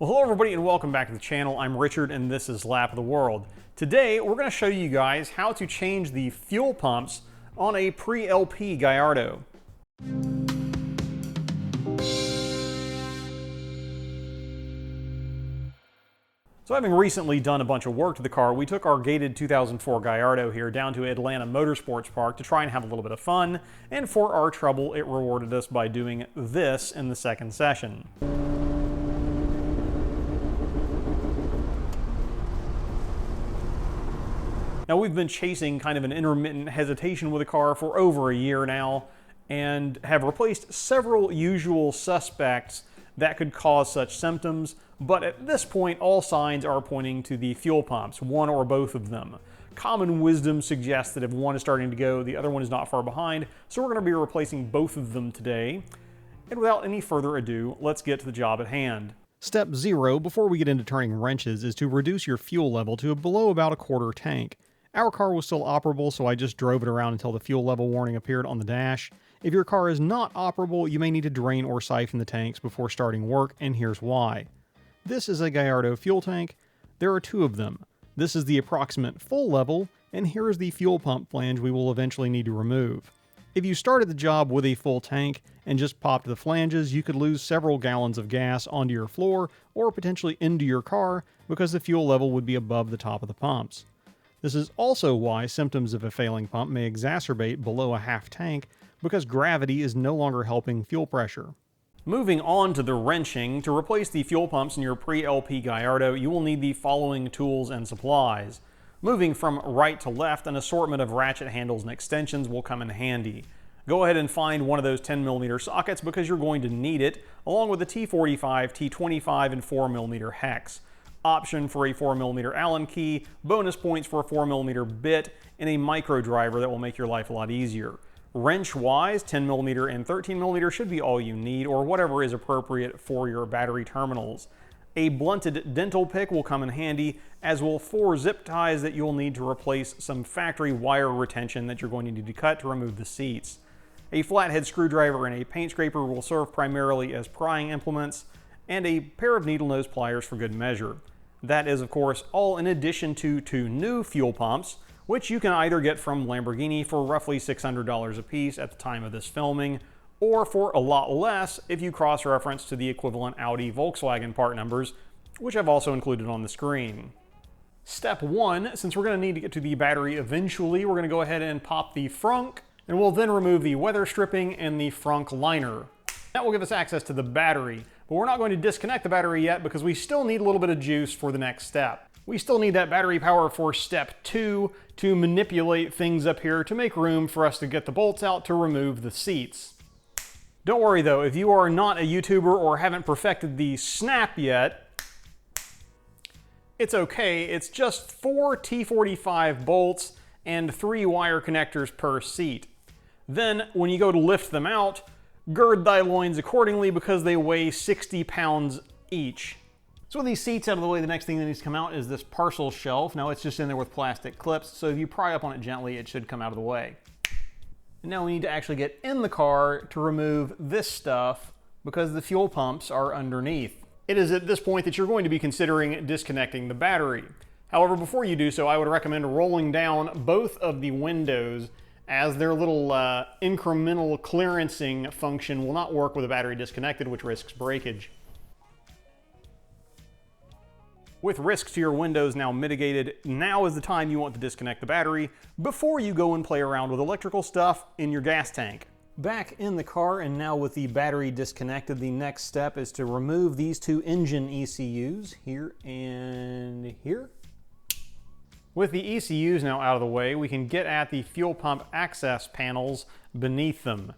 Well, hello everybody and welcome back to the channel. I'm Richard and this is Lap of the World. Today we're going to show you guys how to change the fuel pumps on a pre-LP Gallardo. So having recently done a bunch of work to the car, we took our gated 2004 Gallardo here down to Atlanta Motorsports Park to try and have a little bit of fun, and for our trouble it rewarded us by doing this in the second session. Now, we've been chasing kind of an intermittent hesitation with the car for over a year now and have replaced several usual suspects that could cause such symptoms, but at this point all signs are pointing to the fuel pumps, one or both of them. Common wisdom suggests that if one is starting to go, the other one is not far behind, so we're going to be replacing both of them today. And without any further ado, let's get to the job at hand. Step 0 before we get into turning wrenches is to reduce your fuel level to below about a quarter tank. Our car was still operable, so I just drove it around until the fuel level warning appeared on the dash. If your car is not operable, you may need to drain or siphon the tanks before starting work, and here's why. This is a Gallardo fuel tank. There are two of them. This is the approximate full level, and here is the fuel pump flange we will eventually need to remove. If you started the job with a full tank and just popped the flanges, you could lose several gallons of gas onto your floor or potentially into your car because the fuel level would be above the top of the pumps. This is also why symptoms of a failing pump may exacerbate below a half tank, because gravity is no longer helping fuel pressure. Moving on to the wrenching, to replace the fuel pumps in your pre-LP Gallardo, you will need the following tools and supplies. Moving from right to left, an assortment of ratchet handles and extensions will come in handy. Go ahead and find one of those 10mm sockets because you're going to need it, along with a T45, T25, and 4mm hex. Option for a 4mm Allen key, bonus points for a 4mm bit, and a micro driver that will make your life a lot easier. Wrench-wise, 10mm and 13mm should be all you need, or whatever is appropriate for your battery terminals. A blunted dental pick will come in handy, as will 4 zip ties that you'll need to replace some factory wire retention that you're going to need to cut to remove the seats. A flathead screwdriver and a paint scraper will serve primarily as prying implements, and a pair of needle nose pliers for good measure. That is, of course, all in addition to 2 new fuel pumps, which you can either get from Lamborghini for roughly $600 a piece at the time of this filming, or for a lot less if you cross-reference to the equivalent Audi Volkswagen part numbers, which I've also included on the screen. Step 1, since we're going to need to get to the battery eventually, we're going to go ahead and pop the frunk, and we'll then remove the weather stripping and the frunk liner. That will give us access to the battery, but we're not going to disconnect the battery yet because we still need a little bit of juice for the next step. We still need that battery power for step 2 to manipulate things up here to make room for us to get the bolts out to remove the seats. Don't worry though, if you are not a YouTuber or haven't perfected the snap yet, it's okay. It's just 4 T45 bolts and 3 wire connectors per seat. Then when you go to lift them out, gird thy loins accordingly because they weigh 60 pounds each. So with these seats out of the way, the next thing that needs to come out is this parcel shelf. Now it's just in there with plastic clips, so if you pry up on it gently, it should come out of the way. And now we need to actually get in the car to remove this stuff because the fuel pumps are underneath. It is at this point that you're going to be considering disconnecting the battery. However, before you do so, I would recommend rolling down both of the windows, as their little incremental clearancing function will not work with a battery disconnected, which risks breakage. With risks to your windows now mitigated, now is the time you want to disconnect the battery before you go and play around with electrical stuff in your gas tank. Back in the car, and now with the battery disconnected, the next step is to remove these 2 engine ECUs, here and here. With the ECUs now out of the way, we can get at the fuel pump access panels beneath them.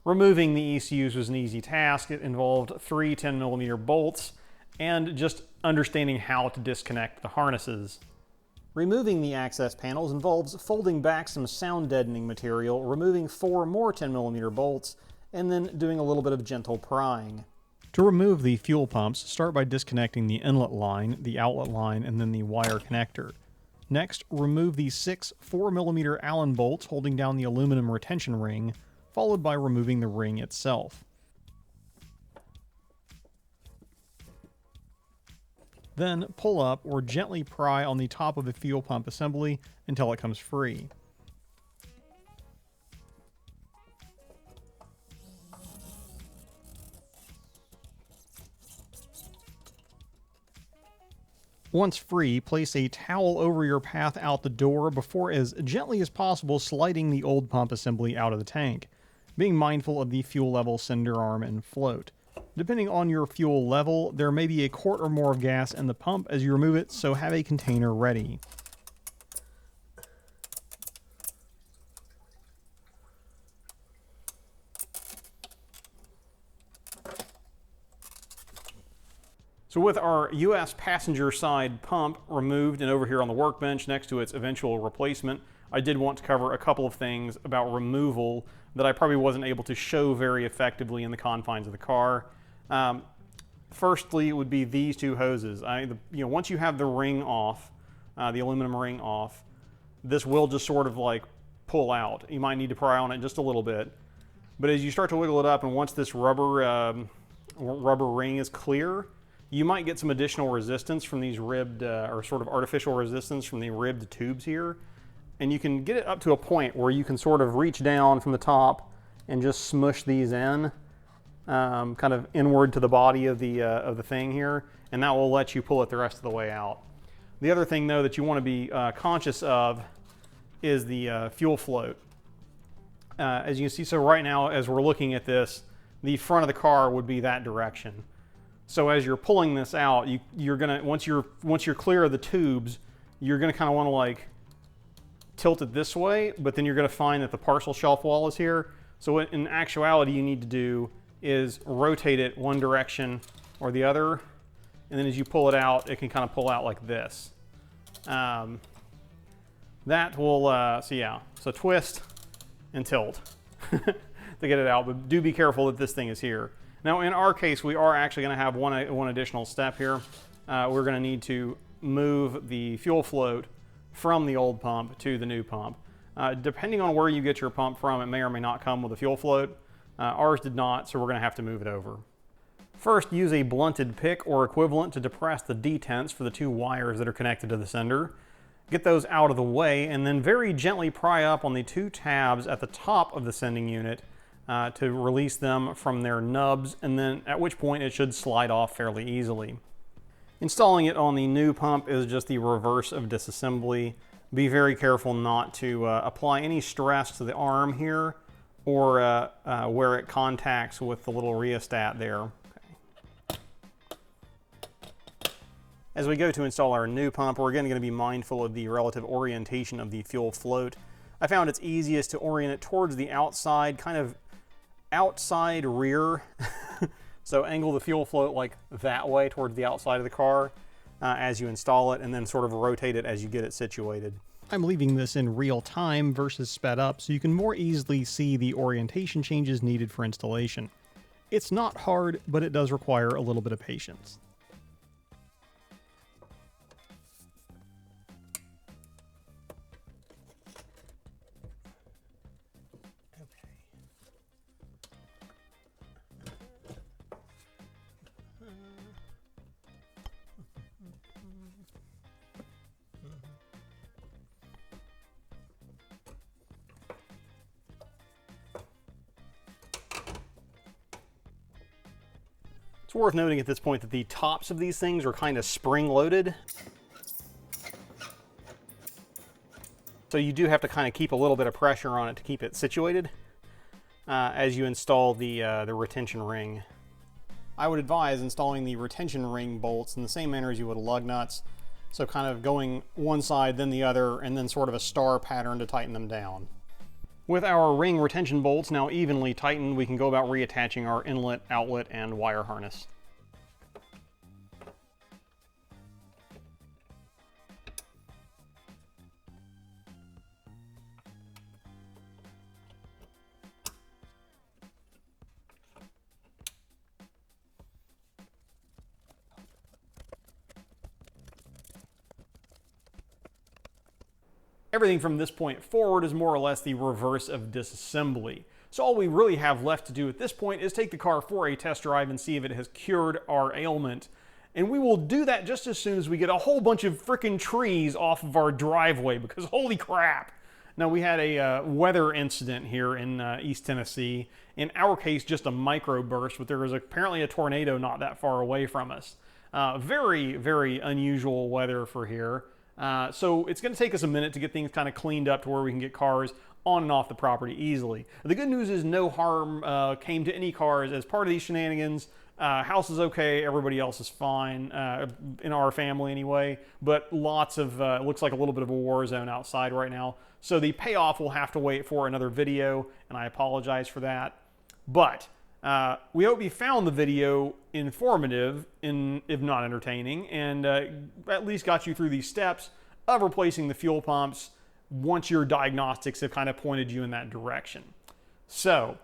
Removing the ECUs was an easy task. It involved 3 10mm bolts and just understanding how to disconnect the harnesses. Removing the access panels involves folding back some sound deadening material, removing 4 more 10mm bolts, and then doing a little bit of gentle prying. To remove the fuel pumps, start by disconnecting the inlet line, the outlet line, and then the wire connector. Next, remove the 6 4mm Allen bolts holding down the aluminum retention ring, followed by removing the ring itself. Then pull up or gently pry on the top of the fuel pump assembly until it comes free. Once free, place a towel over your path out the door before as gently as possible sliding the old pump assembly out of the tank, being mindful of the fuel level, cinder arm, and float. Depending on your fuel level, there may be a quart or more of gas in the pump as you remove it, so have a container ready. So with our US passenger side pump removed and over here on the workbench next to its eventual replacement, I did want to cover a couple of things about removal that I probably wasn't able to show very effectively in the confines of the car. Firstly, it would be these two hoses. Once you have the ring off, the aluminum ring off, this will just sort of like pull out. You might need to pry on it just a little bit. But as you start to wiggle it up, and once this rubber ring is clear, you might get some additional resistance from these ribbed, or sort of artificial resistance from the ribbed tubes here. And you can get it up to a point where you can sort of reach down from the top and just smush these in, kind of inward to the body of the thing here, and that will let you pull it the rest of the way out. The other thing, though, that you want to be conscious of is the fuel float. As you can see, so right now, as we're looking at this, the front of the car would be that direction. So as you're pulling this out, you're gonna once you're clear of the tubes, you're gonna kind of want to like tilt it this way, but then you're gonna find that the parcel shelf wall is here. So what in actuality you need to do is rotate it one direction or the other, and then as you pull it out, it can kind of pull out like this. That will so twist and tilt to get it out, but do be careful that this thing is here. Now, in our case, we are actually going to have one additional step here. We're going to need to move the fuel float from the old pump to the new pump. Depending on where you get your pump from, it may or may not come with a fuel float. Ours did not, so we're going to have to move it over. First, use a blunted pick or equivalent to depress the detents for the two wires that are connected to the sender. Get those out of the way, and then very gently pry up on the two tabs at the top of the sending unit to release them from their nubs, and then at which point it should slide off fairly easily. Installing it on the new pump is just the reverse of disassembly. Be very careful not to apply any stress to the arm here or where it contacts with the little rheostat there. Okay. As we go to install our new pump, we're again going to be mindful of the relative orientation of the fuel float. I found it's easiest to orient it towards the outside, kind of outside rear. So angle the fuel float like that way towards the outside of the car as you install it, and then sort of rotate it as you get it situated. I'm leaving this in real time versus sped up so you can more easily see the orientation changes needed for installation. It's not hard, but it does require a little bit of patience. It's worth noting at this point that the tops of these things are kind of spring-loaded. So you do have to kind of keep a little bit of pressure on it to keep it situated as you install the retention ring. I would advise installing the retention ring bolts in the same manner as you would lug nuts. So kind of going one side, then the other, and then sort of a star pattern to tighten them down. With our ring retention bolts now evenly tightened, we can go about reattaching our inlet, outlet, and wire harness. Everything from this point forward is more or less the reverse of disassembly. So all we really have left to do at this point is take the car for a test drive and see if it has cured our ailment. And we will do that just as soon as we get a whole bunch of freaking trees off of our driveway, because holy crap. Now, we had a weather incident here in East Tennessee. In our case, just a microburst, but there was apparently a tornado not that far away from us. Very, very unusual weather for here. So it's going to take us a minute to get things kind of cleaned up to where we can get cars on and off the property easily. The good news is no harm came to any cars as part of these shenanigans. House is okay, everybody else is fine, in our family anyway, but lots of, looks like a little bit of a war zone outside right now. So the payoff will have to wait for another video, and I apologize for that. But we hope you found the video informative, if not entertaining, and at least got you through these steps of replacing the fuel pumps once your diagnostics have kind of pointed you in that direction. So,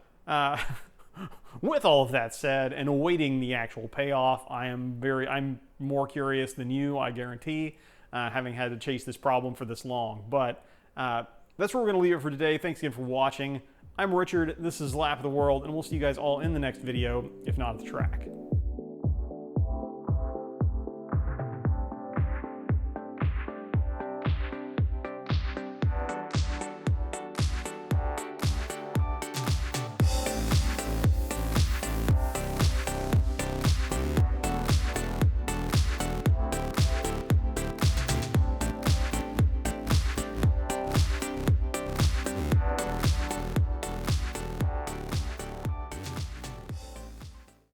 with all of that said, and awaiting the actual payoff, I'm more curious than you, I guarantee, having had to chase this problem for this long. But that's where we're going to leave it for today. Thanks again for watching. I'm Richard, this is Lap of the World, and we'll see you guys all in the next video, if not at the track.